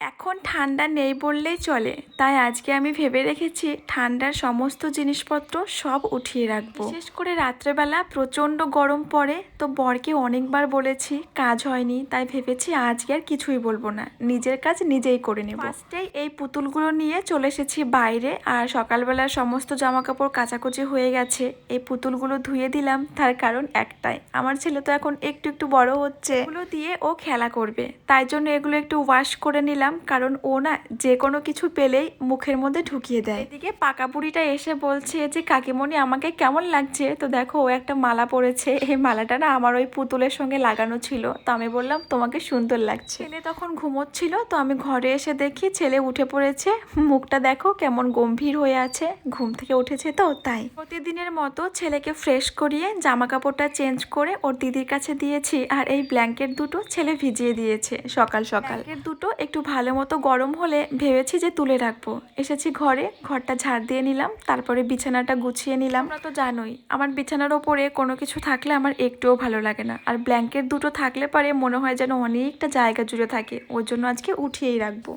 এখন ঠান্ডা নেই বললেই চলে, তাই আজকে আমি ভেবে রেখেছি ঠান্ডার সমস্ত জিনিসপত্র সব উঠিয়ে রাখবো। বিশেষ করে রাত্রেবেলা প্রচণ্ড গরম পড়ে, তো বরকে অনেকবার বলেছি, কাজ হয়নি, তাই ভেবেছি আজকে আর কিছুই বলবো না, নিজের কাজ নিজেই করে নেব। ফার্স্টেই এই পুতুলগুলো নিয়ে চলে এসেছি বাইরে, আর সকালবেলার সমস্ত জামা কাপড় কাচাকুচি হয়ে গেছে। এই পুতুলগুলো ধুয়ে দিলাম, তার কারণ একটাই, আমার ছেলে তো এখন একটু একটু বড় হচ্ছে, এগুলো দিয়ে ও খেলা করবে, তাই জন্য এগুলো একটু ওয়াশ করে নিলাম, কারণ ও না যে কোনো কিছু পেলেই মুখের মধ্যে ঢুকিয়ে দেয়। এদিকে পাকা বুড়িটা এসে বলছে যে কাকিমণি আমাকে কেমন লাগছে, তো দেখো ও একটা মালা পরেছে, এই মালাটা না আমার ওই পুতুলের সঙ্গে লাগানো ছিল, তো আমি বললাম তোমাকে সুন্দর লাগছে। ছেলে তখন ঘুমোচ্ছিল, তো আমি ঘরে এসে দেখি ছেলে উঠে পড়েছে, মুখটা দেখো কেমন গম্ভীর হয়ে আছে, ঘুম থেকে উঠেছে তো তাই। প্রতিদিনের মতো ছেলেকে ফ্রেশ করিয়ে জামা কাপড়টা চেঞ্জ করে ওর দিদির কাছে দিয়েছি, আর এই ব্ল্যাঙ্কেট দুটো ছেলে ভিজিয়ে দিয়েছে সকাল সকাল। ব্ল্যাঙ্কেট দুটো একটু ভালো মতো গরম হলে ভেবেছি যে তুলে রাখবো। এসেছি ঘরে, ঘরটা ঝাড় দিয়ে নিলাম, তারপরে বিছানাটা গুছিয়ে নিলাম। তোমরা তো জানোই আমার বিছানার ওপরে কোনো কিছু থাকলে আমার একটুও ভালো লাগে না, আর ব্ল্যাঙ্কেট দুটো থাকলে পারে মনে হয় যেন অনেকটা জায়গা জুড়ে থাকে, ওর জন্য আজকে উঠিয়েই রাখবো।